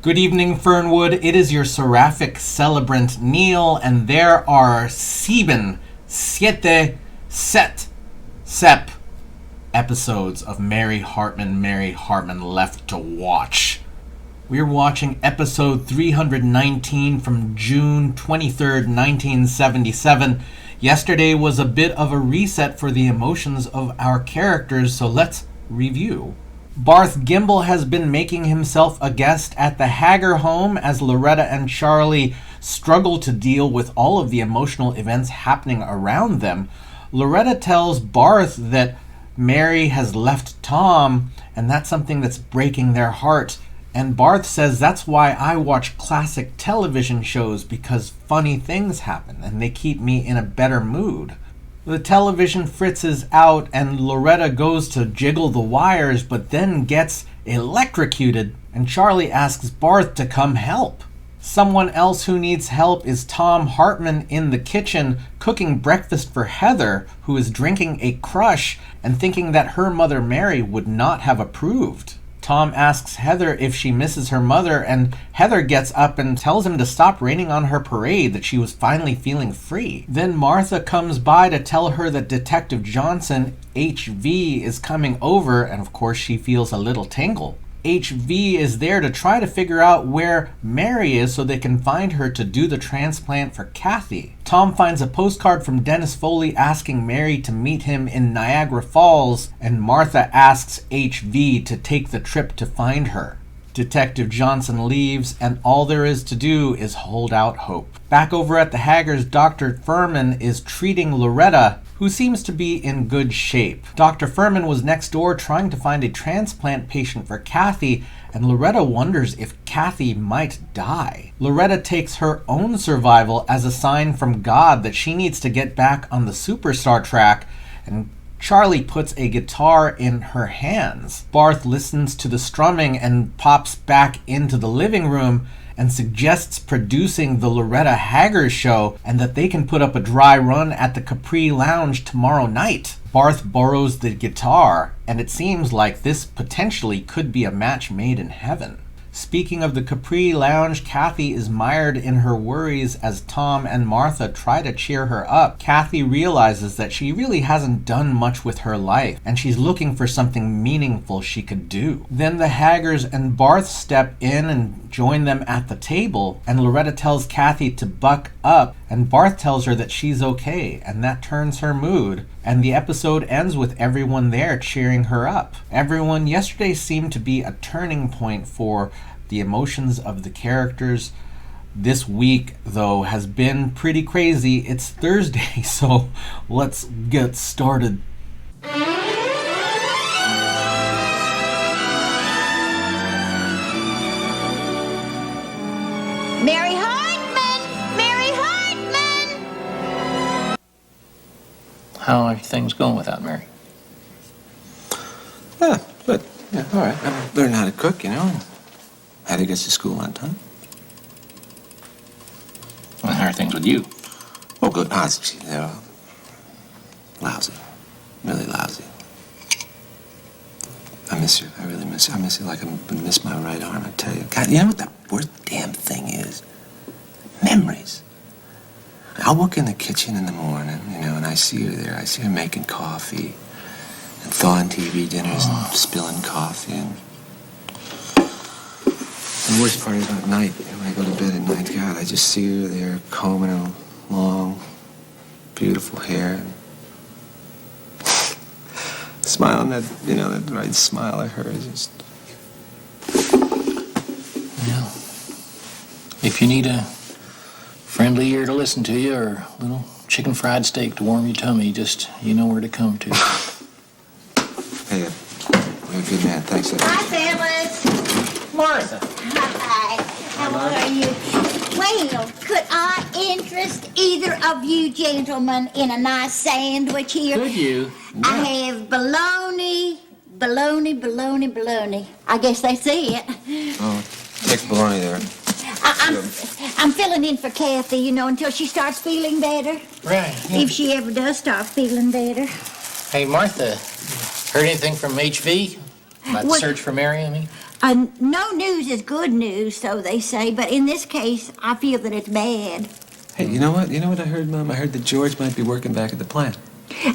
Good evening, Fernwood. It is your seraphic celebrant, Neil, and there are siete, sep episodes of Mary Hartman left to watch. We're watching episode 319 from June 23rd, 1977. Yesterday was a bit of a reset for the emotions of our characters, so let's review. Barth Gimble has been making himself a guest at the Hager home as Loretta and Charlie struggle to deal with all of the emotional events happening around them. Loretta tells Barth that Mary has left Tom, and that's something that's breaking their heart. And Barth says that's why I watch classic television shows, because funny things happen and they keep me in a better mood. The television fritzes out and Loretta goes to jiggle the wires but then gets electrocuted, and Charlie asks Barth to come help. Someone else who needs help is Tom Hartman in the kitchen cooking breakfast for Heather, who is drinking a crush and thinking that her mother Mary would not have approved. Tom asks Heather if she misses her mother, and Heather gets up and tells him to stop raining on her parade, that she was finally feeling free. Then Martha comes by to tell her that Detective Johnson, HV, is coming over, and of course she feels a little tingle. HV is there to try to figure out where Mary is so they can find her to do the transplant for Kathy. Tom finds a postcard from Dennis Foley asking Mary to meet him in Niagara Falls, and Martha asks HV to take the trip to find her. Detective Johnson leaves, and all there is to do is hold out hope. Back over at the Haggers, Dr. Furman is treating Loretta, who seems to be in good shape. Dr. Furman was next door trying to find a transplant patient for Kathy, and Loretta wonders if Kathy might die. Loretta takes her own survival as a sign from God that she needs to get back on the superstar track, and Charlie puts a guitar in her hands. Barth listens to the strumming and pops back into the living room and suggests producing the Loretta Hager show and that they can put up a dry run at the Capri Lounge tomorrow night. Barth borrows the guitar, and it seems like this potentially could be a match made in heaven. Speaking of the Capri Lounge, Kathy is mired in her worries as Tom and Martha try to cheer her up. Kathy realizes that she really hasn't done much with her life, and she's looking for something meaningful she could do. Then the Haggers and Barth step in and join them at the table, and Loretta tells Kathy to buck up, and Barth tells her that she's okay, and that turns her mood. And the episode ends with everyone there cheering her up. Yesterday seemed to be a turning point for the emotions of the characters. This week, though, has been pretty crazy. It's Thursday, so let's get started. Mary Hartman! Mary Hartman! How are things going without Mary? Yeah, good. Yeah, all right. I'm learning how to cook, and Heather gets to school on time. Well, how are things with you? Oh, good. They're lousy. Really lousy. I miss you. I really miss you. I miss you like I miss my right arm, I tell you. God, you know what the worst damn thing is? Memories. I'll walk in the kitchen in the morning, and I see her there. I see her making coffee and thawing TV dinners and spilling coffee. And the worst part is at night, when I go to bed at night, God, I just see her there combing her long, beautiful hair. And smiling that right smile of hers. Just... Yeah. If you need a friendly ear to listen to you, or a little chicken fried steak to warm your tummy, you know where to come to. Hey, you're a good man. Thanks. Hi, fellas. Martha. Hi. How are you? Well, could I interest either of you gentlemen in a nice sandwich here? Could you? I have bologna. I guess that's it. Oh, take bologna there. I'm filling in for Kathy, until she starts feeling better. Right. Yeah. If she ever does start feeling better. Hey, Martha, heard anything from HV? About the search for Mary, I mean? No news is good news, so they say, but in this case, I feel that it's bad. Hey, you know what? You know what I heard, Mom? I heard that George might be working back at the plant.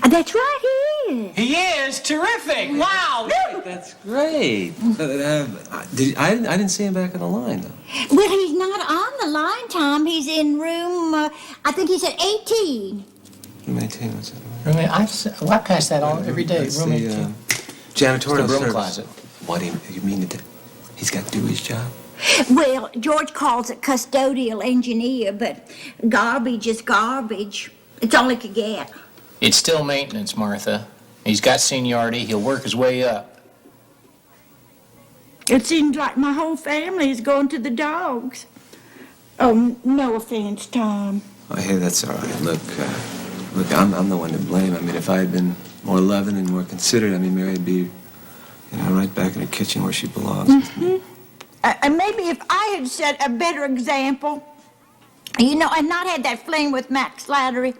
That's right, he is. He is terrific. Wow. That's great. I didn't see him back on the line, though. Well, he's not on the line, Tom. He's in room, I think he said 18. Room 18, what's that? I pass that all every day. That's Room the, 18. Janitorial It's the broom service. closet. What do you mean that he's got to do his job? Well, George calls it custodial engineer, but garbage is garbage. It's all he could get. It's still maintenance, Martha. He's got seniority. He'll work his way up. It seems like my whole family is going to the dogs. Oh, no offense, Tom. Oh, hey, that's all right. Look, I'm the one to blame. I mean, if I had been more loving and more considerate, I mean, Mary'd be, right back in her kitchen where she belongs. Mm-hmm. And maybe if I had set a better example, and not had that fling with Max Slattery,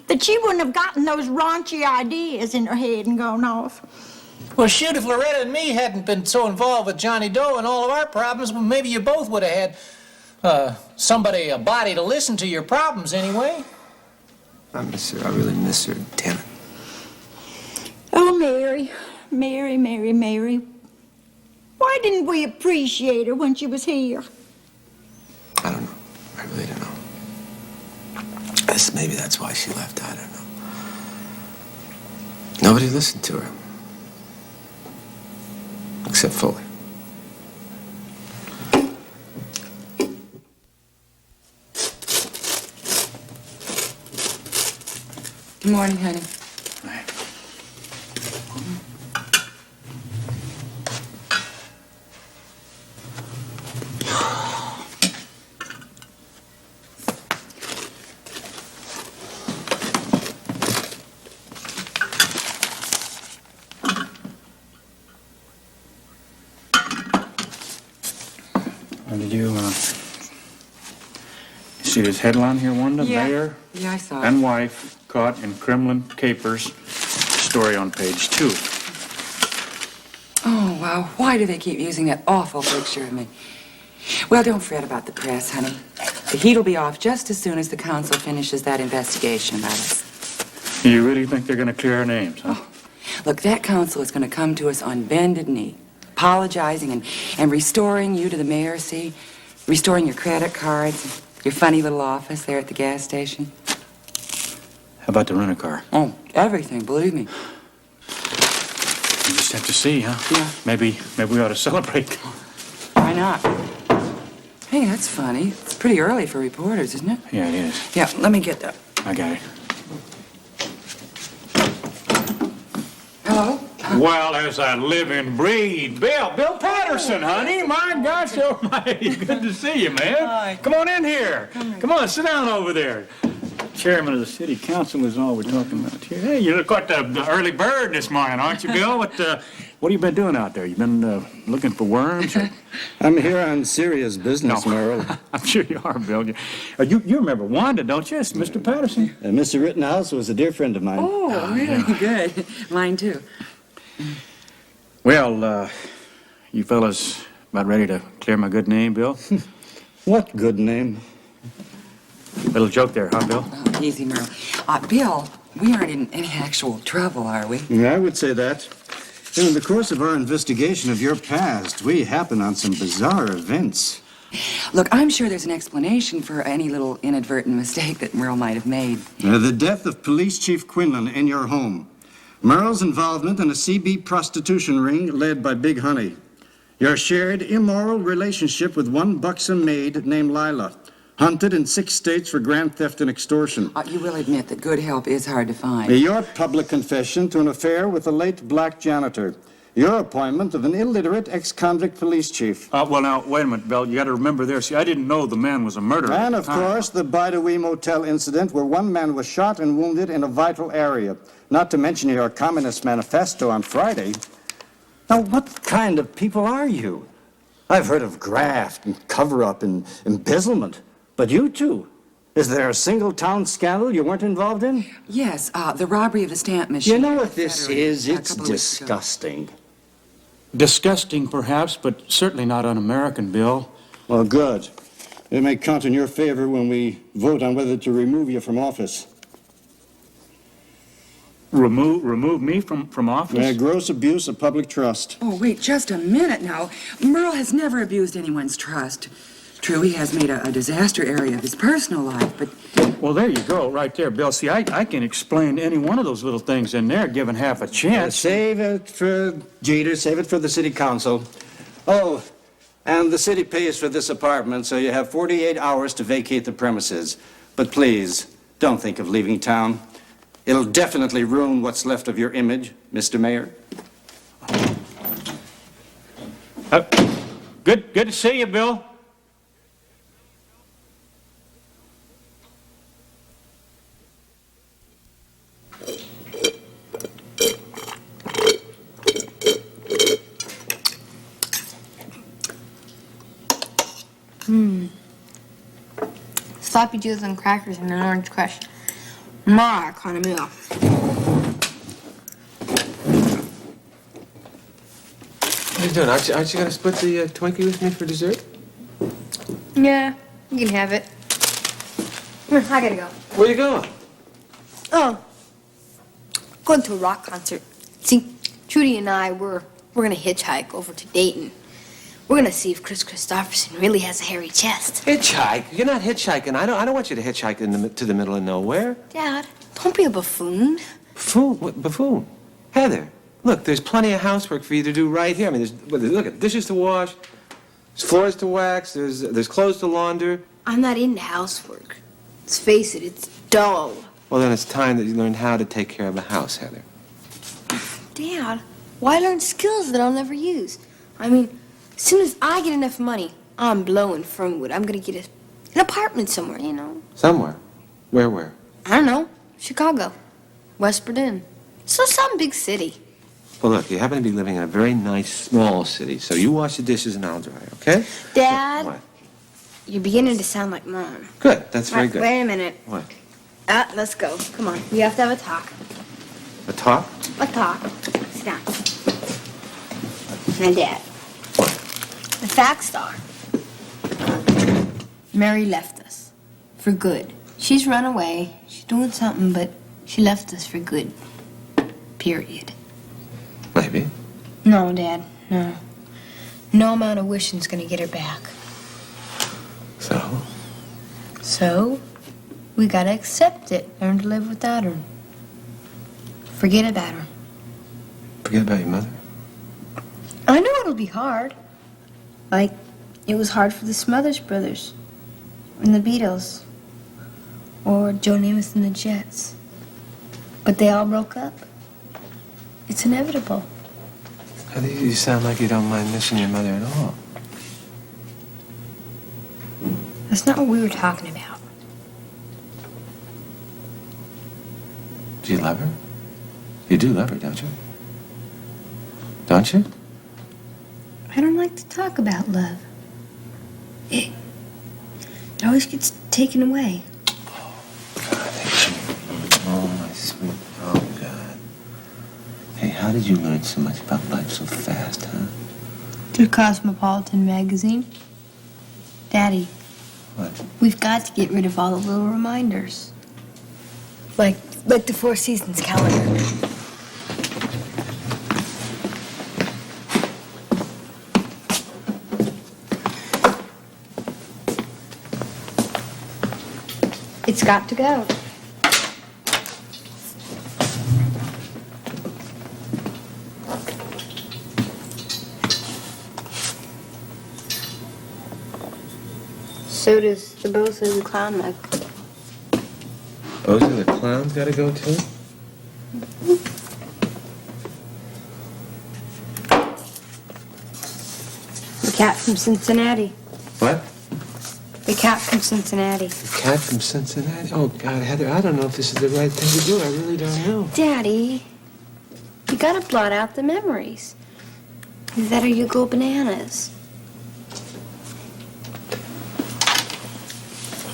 that she wouldn't have gotten those raunchy ideas in her head and gone off. Well, shoot, if Loretta and me hadn't been so involved with Johnny Doe and all of our problems, well, maybe you both would have had a body to listen to your problems anyway. I miss her. I really miss her. Damn it. Oh, Mary. Why didn't we appreciate her when she was here? I don't know. I really don't know. Maybe that's why she left. I don't know. Nobody listened to her. Except Fuller. Good morning, honey. Did you see this headline here, Wanda? Yeah. Mayor Yeah, I saw it. and wife caught in Kremlin capers. Story on page 2. Oh, wow. Why do they keep using that awful picture of me? Well, don't fret about the press, honey. The heat will be off just as soon as the council finishes that investigation about us. You really think they're going to clear our names, huh? Oh, look, that council is going to come to us on bended knee, apologizing and restoring you to the mayor, see? Restoring your credit cards, your funny little office there at the gas station. How about the rent-a-car? Oh, everything, believe me. You just have to see, huh? Yeah. Maybe we ought to celebrate. Why not? Hey, that's funny. It's pretty early for reporters, isn't it? Yeah, it is. Yeah, let me get that. I got it. Hello? Well, as I live and breathe, Bill Patterson, honey. My gosh, oh my, good to see you, man. Hi. Come on in here. Come on, sit down over there. Chairman of the city council is all we're talking about here. Hey, you look quite the early bird this morning, aren't you, Bill? What have you been doing out there? You been looking for worms? Or? I'm here on serious business, Merle. I'm sure you are, Bill. You remember Wanda, don't you? It's Mr. Patterson. Mr. Rittenhouse was a dear friend of mine. Oh, really? Good. Mine, too. Well, you fellas about ready to clear my good name, Bill? What good name? Little joke there, huh, Bill? Oh, easy, Merle. Bill, we aren't in any actual trouble, are we? Yeah, I would say that. In the course of our investigation of your past, we happen on some bizarre events. Look, I'm sure there's an explanation for any little inadvertent mistake that Merle might have made. The death of Police Chief Quinlan in your home. Merle's involvement in a CB prostitution ring led by Big Honey. Your shared immoral relationship with one buxom maid named Lila. Hunted in 6 states for grand theft and extortion. You will admit that good help is hard to find. Your public confession to an affair with the late black janitor. Your appointment of an illiterate ex-convict police chief. Well, now, wait a minute, Bill. You got to remember there. See, I didn't know the man was a murderer. And, of course, the Bidewee Motel incident where one man was shot and wounded in a vital area. Not to mention your Communist Manifesto on Friday. Now, what kind of people are you? I've heard of graft and cover-up and embezzlement. But you too. Is there a single town scandal you weren't involved in? Yes, the robbery of the stamp machine. You know what this Confederate, is? a It's couple of weeks ago. disgusting. Disgusting, perhaps, but certainly not un-American, Bill. Well, good. It may count in your favor when we vote on whether to remove you from office. Remove me from office? Gross abuse of public trust. Oh, wait just a minute now. Merle has never abused anyone's trust. True, he has made a disaster area of his personal life, but... Well, there you go, right there, Bill. See, I can explain any one of those little things in there, given half a chance. Save it for Jeter. Save it for the city council. Oh, and the city pays for this apartment, so you have 48 hours to vacate the premises. But please, don't think of leaving town. It'll definitely ruin what's left of your image, Mr. Mayor. Good to see you, Bill. Sloppy Joes and crackers and an orange crush. My kind of meal. What are you doing? Aren't you going to split the Twinkie with me for dessert? Yeah, you can have it. I gotta go. Where you going? Oh, going to a rock concert. See, Trudy and I, we're gonna hitchhike over to Dayton. We're gonna see if Chris Christopherson really has a hairy chest. Hitchhike? You're not hitchhiking. I don't want you to hitchhike to the middle of nowhere. Dad, don't be a buffoon. Buffoon? What buffoon? Heather, look, there's plenty of housework for you to do right here. I mean, look at dishes to wash, there's floors to wax, there's clothes to launder. I'm not into housework. Let's face it, it's dull. Well, then it's time that you learn how to take care of a house, Heather. Dad, why learn skills that I'll never use? I mean, as soon as I get enough money, I'm blowing Fernwood. I'm gonna get an apartment somewhere, you know. Somewhere? Where? I don't know. Chicago. West Berlin. So some big city. Well, look, you happen to be living in a very nice, small city, so you wash the dishes and I'll dry, okay? Dad, What? you're beginning to sound like Mom. Good, that's very Right, good. wait a minute. What? Let's go. Come on. We have to have a talk. A talk? A talk. Sit down. Now, Dad. What? The facts are, Mary left us. For good. She's run away. She's doing something, but she left us for good. Period. Maybe. No, Dad. No. No amount of wishing's gonna get her back. So? So, we gotta accept it. Learn to live without her. Forget about her. Forget about your mother? I know it'll be hard. Like, it was hard for the Smothers Brothers. And the Beatles. Or Joe Namath and the Jets. But they all broke up. It's inevitable. Heather, you sound like you don't mind missing your mother at all. That's not what we were talking about. Do you love her? You do love her, don't you? Don't you? I don't like to talk about love. It always gets taken away. Oh, my sweet. Oh, God. Hey, how did you learn so much about life so fast, huh? Through Cosmopolitan magazine. Daddy, What? we've got to get rid of all the little reminders. Like the Four Seasons calendar. It's got to go. So does the both of the clown mug. Those are the clowns gotta go, too? The cat from Cincinnati. What? The cat from Cincinnati. The cat from Cincinnati? Oh, God, Heather, I don't know if this is the right thing to do. I really don't know. Daddy, you gotta blot out the memories. Either that or you go bananas.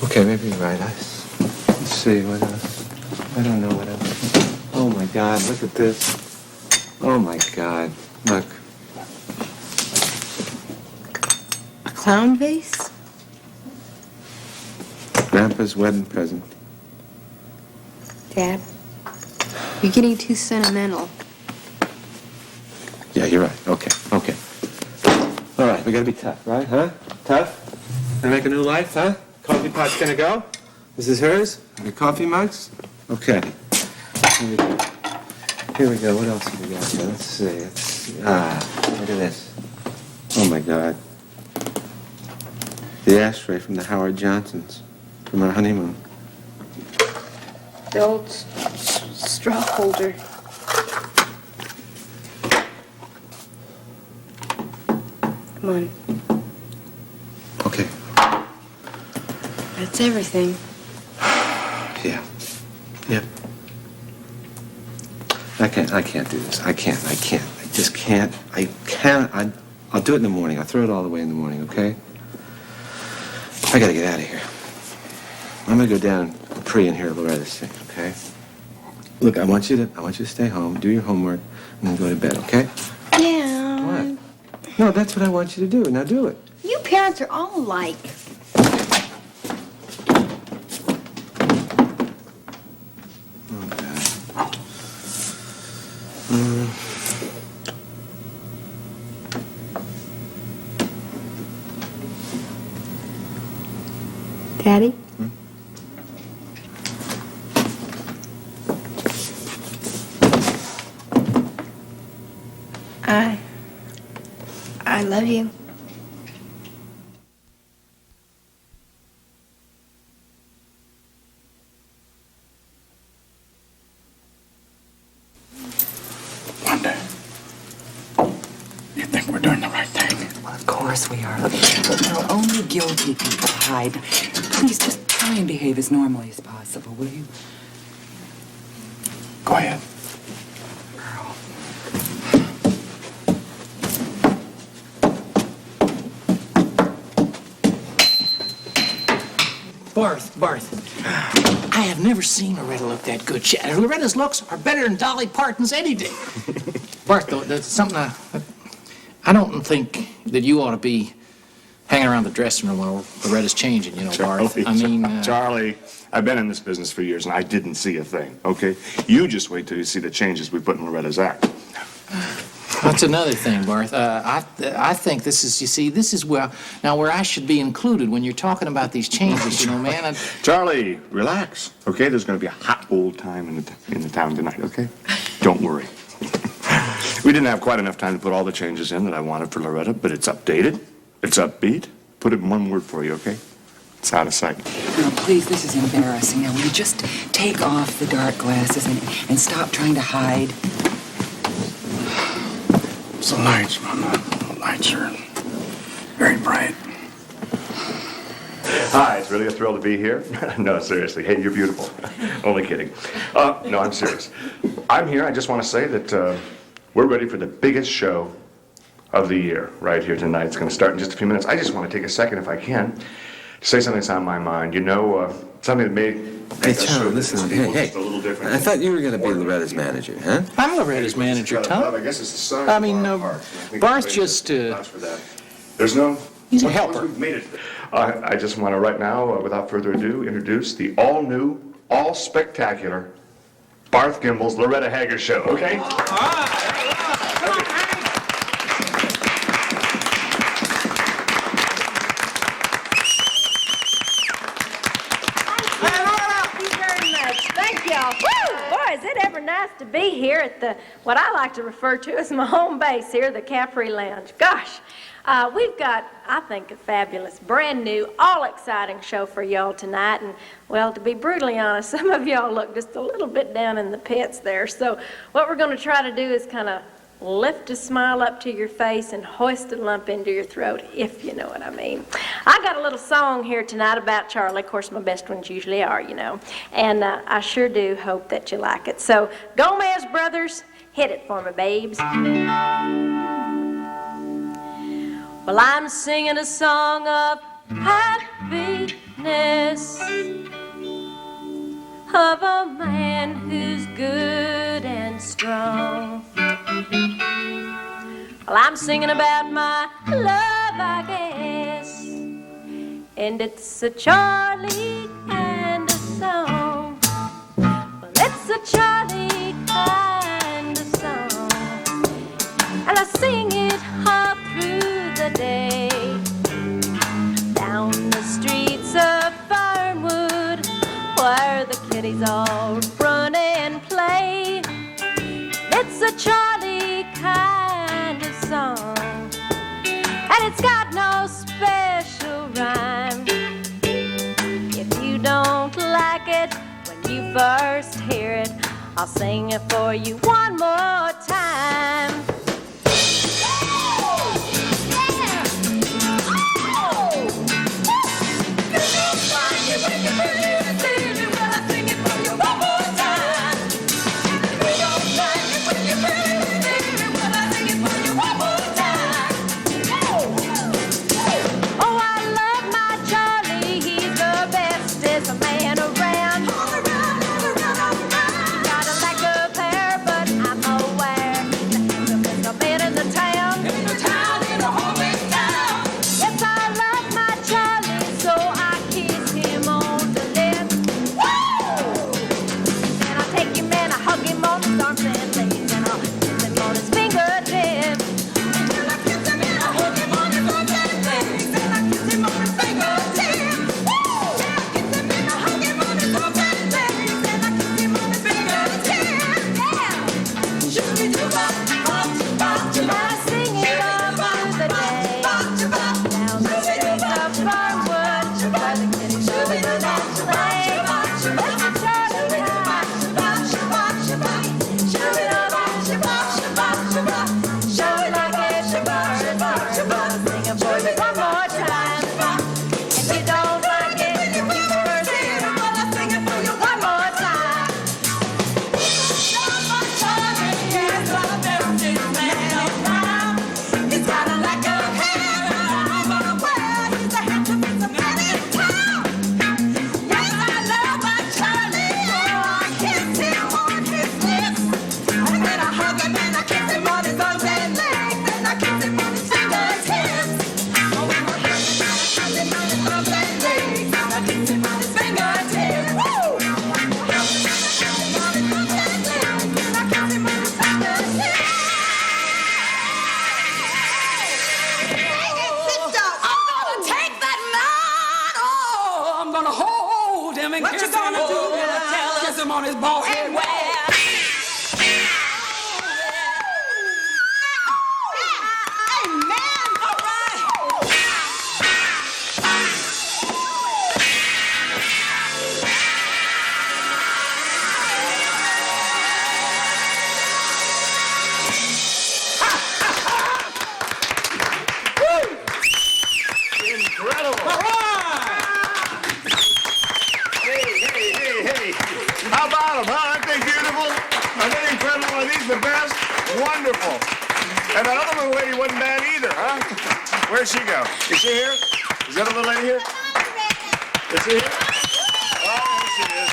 Okay, maybe you're right. Let's see, what else? I don't know what else. Oh, my God, look at this. Oh, my God. Look. clown vase? Grandpa's wedding present. Dad, you're getting too sentimental. Yeah, you're right. Okay. All right, we gotta be tough, right? Huh? Tough? Gonna make a new life, huh? Coffee pot's gonna go? This is hers? Your coffee mugs? Okay. Here we go. What else have we got here? Let's see. Look at this. Oh, my God. The ashtray from the Howard Johnsons from our honeymoon. The old straw holder. Come on. Okay. That's everything. Yeah. Yep. I can't do this. I just can't. I'll do it in the morning. I'll throw it all away in the morning, okay? I gotta get out of here. I'm gonna go down and pray and hear Loretta's thing, okay? Look, I want you to stay home, do your homework, and then go to bed, okay? Yeah. What? No, that's what I want you to do. Now do it. You parents are all alike. Daddy? I love you. Wanda, you think we're doing the right thing? Well, of course we are. Look, no, only guilty people hide. Please just try and behave as normally as possible, will you? Go ahead. Girl. Barth, I have never seen Loretta look that good. Loretta's looks are better than Dolly Parton's any day. Barth, though, there's something I don't think that you ought to be hanging around the dressing room while Loretta's changing, you know, Barth. I mean... Charlie, I've been in this business for years, and I didn't see a thing, okay? You just wait till you see the changes we put in Loretta's act. That's another thing, Barth. I think this is, you see, this is where I should be included when you're talking about these changes, you know, man. Charlie, relax, okay? There's going to be a hot old time in the town tonight, okay? Don't worry. We didn't have quite enough time to put all the changes in that I wanted for Loretta, but it's updated, it's upbeat. Put it in one word for you, okay? It's out of sight. Now, please, this is embarrassing. Now, will you just take off the dark glasses and stop trying to hide? It's the lights, Mama. The lights are very bright. Hi, it's really a thrill to be here. No, seriously. Hey, you're beautiful. Only kidding. No, I'm serious. I'm here. I just want to say that we're ready for the biggest show of the year right here tonight. It's going to start in just a few minutes. I just want to take a second, if I can, to say something that's on my mind. You know, something that made... Hey, Charlie, listen. Hey. A little different. I thought you were going to be Loretta's manager, huh? I'm Loretta's manager, Tom. I guess it's the size I mean, of our hearts. I think Barth it's just, for that. There's no... He's a helper. We've made it. I just want to right now, without further ado, introduce the all-new, all-spectacular Barth Gimbel's Loretta Haggard Show, okay? All right. Come on, Thank you very much. Thank y'all. Woo! Boy, is it ever nice to be here at the, what I like to refer to as my home base here, the Capri Lounge. Gosh, we've got, I think, a fabulous, brand new, all-exciting show for y'all tonight. And, well, to be brutally honest, some of y'all look just a little bit down in the pits there. So what we're going to try to do is kind of lift a smile up to your face and hoist a lump into your throat, if you know what I mean. I got a little song here tonight about Charlie. Of course, my best ones usually are, you know. And I sure do hope that you like it. So, Gomez Brothers, hit it for me, babes. Well, I'm singing a song of happiness, of a man who's good and strong. Well, I'm singing about my love, I guess, And it's a Charlie kind of song. Well, it's a Charlie kind of song. And I sing it all through the day. Down the streets of Fernwood, where the kiddies all run and play. It's a Charlie kind of song. And it's got no special rhyme. If you don't like it when you first hear it, I'll sing it for you one more time. Where'd she go? Is she here? Is that a little lady here? Is she here? Oh, there she is.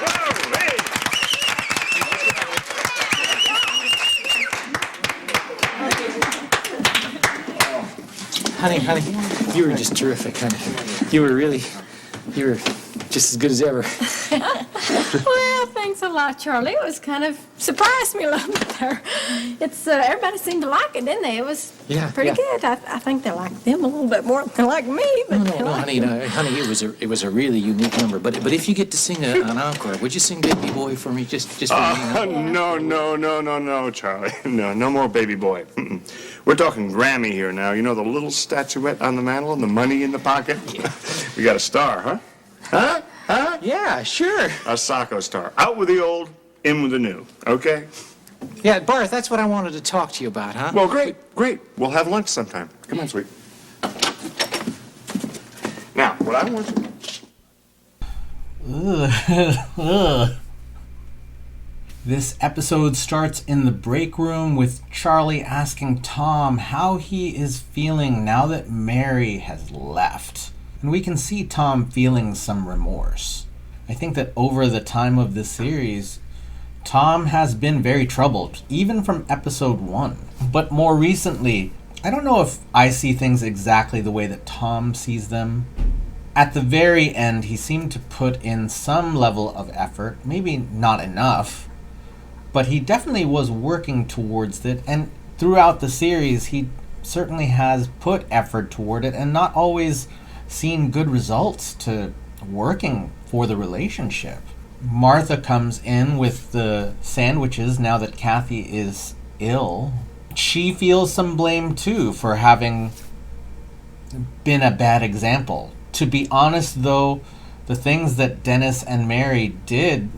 Whoa, hey! Honey, you were just terrific, honey. You were just as good as ever. Well, thanks a lot, Charlie. It was kind of surprised me a little bit there. It's everybody seemed to like it, didn't they? It was pretty good. I think they liked them a little bit more than they liked me. But No, honey, it was a really unique number. But if you get to sing an encore, would you sing "Baby Boy" for me? Just for me. No, Charlie. No more baby boy. Mm-mm. We're talking Grammy here now. You know the little statuette on the mantel and the money in the pocket? Yeah. We got a star, huh? Huh? Yeah, sure. A Sacco star. Out with the old, in with the new. Okay? Yeah, Barth, that's what I wanted to talk to you about, huh? Well, great. We'll have lunch sometime. Come on, sweet. Now, what I want to... This episode starts in the break room with Charlie asking Tom how he is feeling now that Mary has left. And we can see Tom feeling some remorse. I think that over the time of this series, Tom has been very troubled, even from episode 1. But more recently, I don't know if I see things exactly the way that Tom sees them. At the very end, he seemed to put in some level of effort, maybe not enough, but he definitely was working towards it, and throughout the series, he certainly has put effort toward it and not always seen good results to working for the relationship. Martha comes in with the sandwiches now that Kathy is ill. She feels some blame too for having been a bad example. To be honest, though, the things that Dennis and Mary did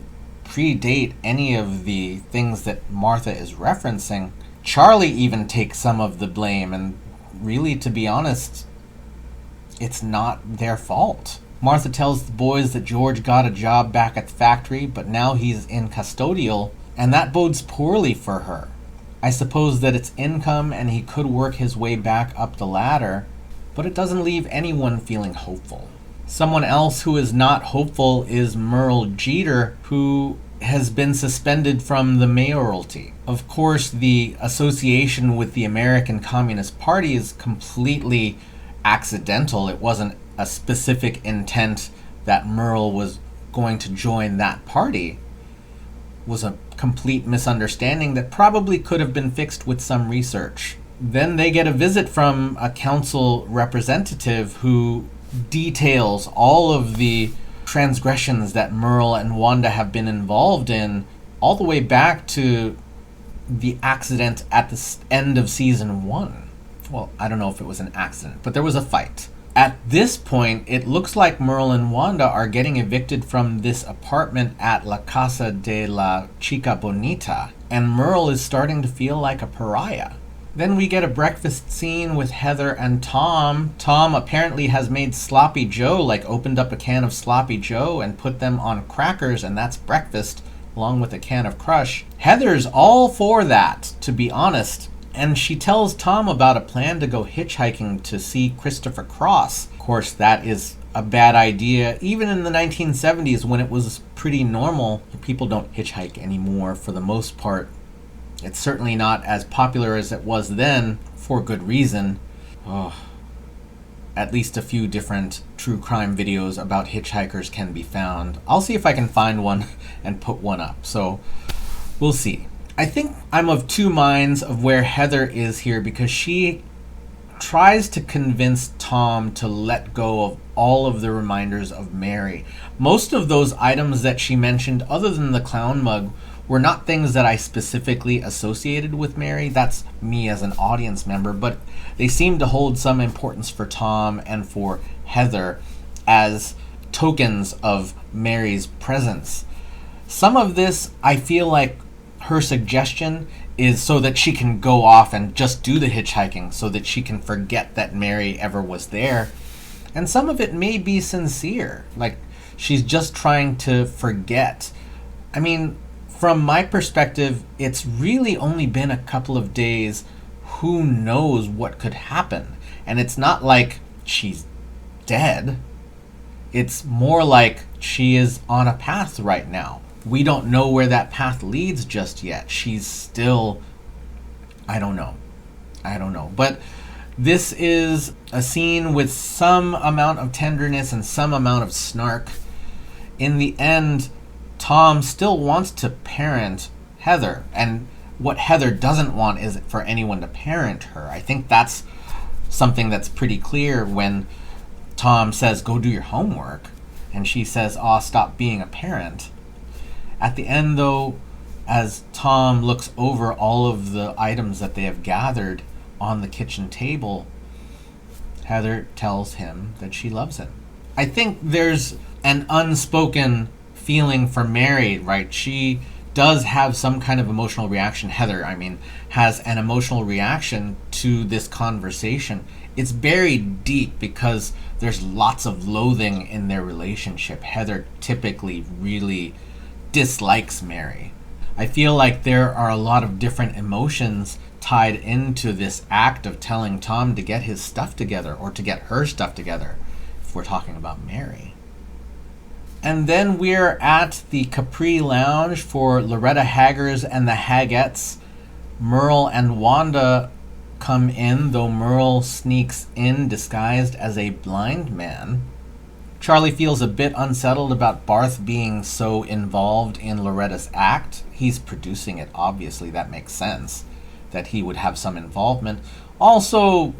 predate any of the things that Martha is referencing. Charlie even takes some of the blame, and really, to be honest, it's not their fault. Martha tells the boys that George got a job back at the factory, but now he's in custodial, and that bodes poorly for her. I suppose that it's income and he could work his way back up the ladder, but it doesn't leave anyone feeling hopeful. Someone else who is not hopeful is Merle Jeter, who has been suspended from the mayoralty. Of course, the association with the American Communist Party is completely accidental. It wasn't a specific intent that Merle was going to join that party. It was a complete misunderstanding that probably could have been fixed with some research. Then they get a visit from a council representative who details all of the transgressions that Merle and Wanda have been involved in, all the way back to the accident at the end of season 1. Well, I don't know if it was an accident, but there was a fight. At this point, it looks like Merle and Wanda are getting evicted from this apartment at La Casa de la Chica Bonita, and Merle is starting to feel like a pariah. Then we get a breakfast scene with Heather and Tom. Tom apparently has made Sloppy Joe, like opened up a can of Sloppy Joe and put them on crackers, and that's breakfast, along with a can of Crush. Heather's all for that, to be honest, and she tells Tom about a plan to go hitchhiking to see Christopher Cross. Of course, that is a bad idea, even in the 1970s when it was pretty normal. People don't hitchhike anymore for the most part. It's certainly not as popular as it was then, for good reason. At least a few different true crime videos about hitchhikers can be found. I'll see if I can find one and put one up, so we'll see. I think I'm of two minds of where Heather is here, because she tries to convince Tom to let go of all of the reminders of Mary. Most of those items that she mentioned, other than the clown mug, were not things that I specifically associated with Mary. That's me as an audience member, but they seem to hold some importance for Tom and for Heather as tokens of Mary's presence. Some of this, I feel like her suggestion is so that she can go off and just do the hitchhiking, so that she can forget that Mary ever was there. And some of it may be sincere, like she's just trying to forget. I mean, from my perspective, it's really only been a couple of days. Who knows what could happen? And it's not like she's dead. It's more like she is on a path right now. We don't know where that path leads just yet. She's still... I don't know. But this is a scene with some amount of tenderness and some amount of snark. In the end, Tom still wants to parent Heather, and what Heather doesn't want is for anyone to parent her. I think that's something that's pretty clear when Tom says, go do your homework, and she says, stop being a parent. At the end, though, as Tom looks over all of the items that they have gathered on the kitchen table, Heather tells him that she loves him. I think there's an unspoken feeling for Mary, right? She does have some kind of emotional reaction. Heather, has an emotional reaction to this conversation. It's buried deep because there's lots of loathing in their relationship. Heather typically really dislikes Mary. I feel like there are a lot of different emotions tied into this act of telling Tom to get his stuff together, or to get her stuff together, if we're talking about Mary. And then we're at the Capri Lounge for Loretta Haggers and the Haggettes. Merle and Wanda come in, though Merle sneaks in disguised as a blind man. Charlie feels a bit unsettled about Barth being so involved in Loretta's act. He's producing it, obviously, that makes sense, that he would have some involvement. Also,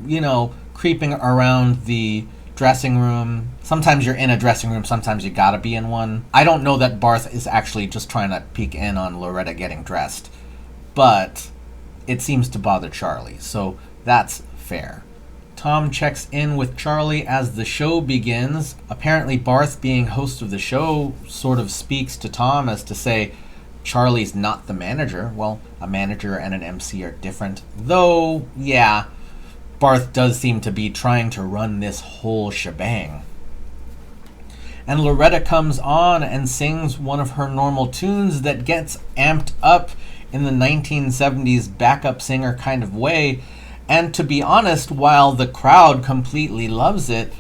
creeping around the dressing room. Sometimes you're in a dressing room, sometimes you gotta be in one. I don't know that Barth is actually just trying to peek in on Loretta getting dressed, but it seems to bother Charlie, so that's fair. Tom checks in with Charlie as the show begins. Apparently Barth, being host of the show, sort of speaks to Tom as to say, Charlie's not the manager. Well, a manager and an MC are different. Though, yeah, Barth does seem to be trying to run this whole shebang. And Loretta comes on and sings one of her normal tunes that gets amped up in the 1970s backup singer kind of way. And to be honest, while the crowd completely loves it,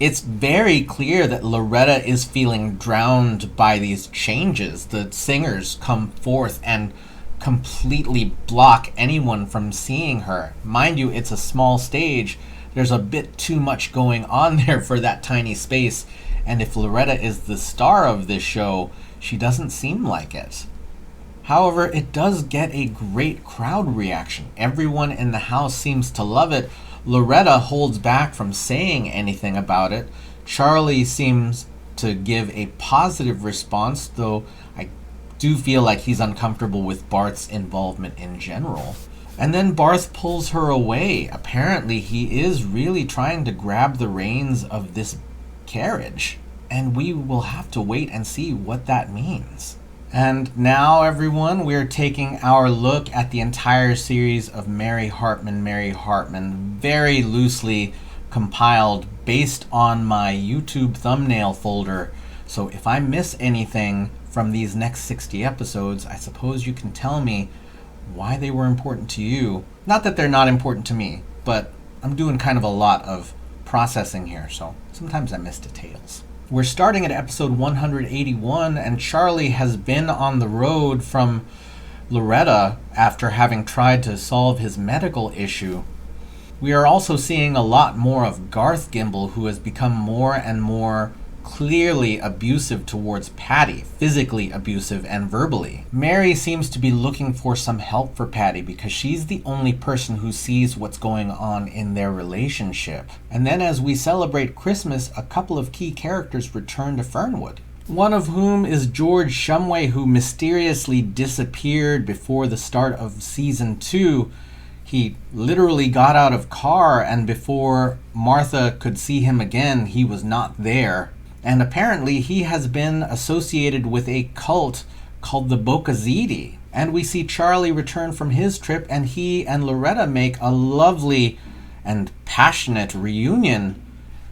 it's very clear that Loretta is feeling drowned by these changes. The singers come forth and completely block anyone from seeing her. Mind you, it's a small stage. There's a bit too much going on there for that tiny space. And if Loretta is the star of this show, she doesn't seem like it. However, it does get a great crowd reaction. Everyone in the house seems to love it. Loretta holds back from saying anything about it. Charlie seems to give a positive response, though I do feel like he's uncomfortable with Barth's involvement in general. And then Barth pulls her away. Apparently, he is really trying to grab the reins of this carriage. And we will have to wait and see what that means. And now, everyone, we're taking our look at the entire series of Mary Hartman, very loosely compiled based on my YouTube thumbnail folder. So if I miss anything from these next 60 episodes, I suppose you can tell me why they were important to you. Not that they're not important to me, but I'm doing kind of a lot of processing here, so sometimes I miss details. We're starting at episode 181, and Charlie has been on the road from Loretta after having tried to solve his medical issue. We are also seeing a lot more of Garth Gimble, who has become more and more clearly abusive towards Patty, physically abusive and verbally. Mary seems to be looking for some help for Patty because she's the only person who sees what's going on in their relationship. And then as we celebrate Christmas, a couple of key characters return to Fernwood. One of whom is George Shumway, who mysteriously disappeared before the start of season 2. He literally got out of car, and before Martha could see him again, he was not there. And apparently he has been associated with a cult called the Bocazidi. And we see Charlie return from his trip, and he and Loretta make a lovely and passionate reunion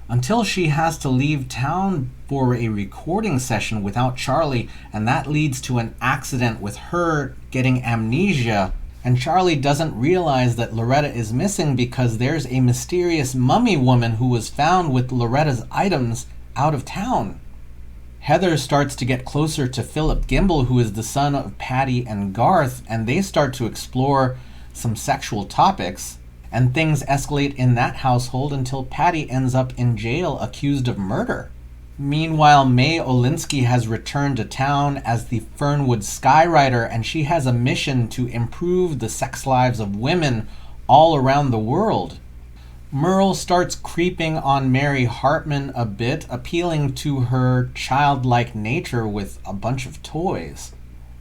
until she has to leave town for a recording session without Charlie, and that leads to an accident with her getting amnesia. And Charlie doesn't realize that Loretta is missing because there's a mysterious mummy woman who was found with Loretta's items out of town. Heather starts to get closer to Philip Gimble, who is the son of Patty and Garth, and they start to explore some sexual topics, and things escalate in that household until Patty ends up in jail accused of murder. Meanwhile, May Olinsky has returned to town as the Fernwood Skywriter, and she has a mission to improve the sex lives of women all around the world. Merle starts creeping on Mary Hartman a bit, appealing to her childlike nature with a bunch of toys.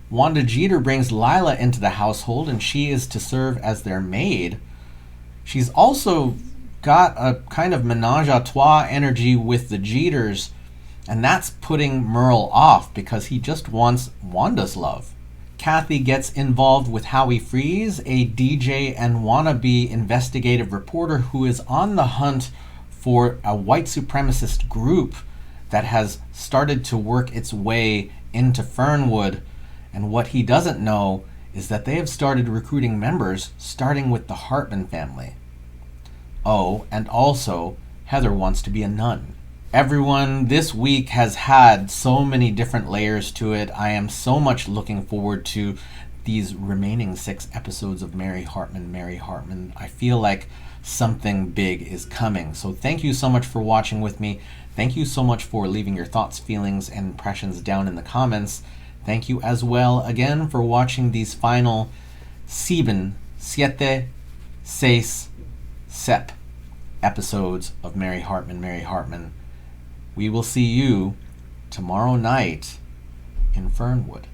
Wanda Jeter brings Lila into the household, and she is to serve as their maid. She's also got a kind of menage a trois energy with the Jeters, and that's putting Merle off because he just wants Wanda's love. Kathy gets involved with Howie Freeze, a DJ and wannabe investigative reporter who is on the hunt for a white supremacist group that has started to work its way into Fernwood. And what he doesn't know is that they have started recruiting members, starting with the Hartman family. Oh, and also, Heather wants to be a nun. Everyone, this week has had so many different layers to it. I am so much looking forward to these remaining 6 episodes of Mary Hartman, I feel like something big is coming. So thank you so much for watching with me. Thank you so much for leaving your thoughts, feelings, and impressions down in the comments. Thank you as well again for watching these final 7, 6 episodes of Mary Hartman. We will see you tomorrow night in Fernwood.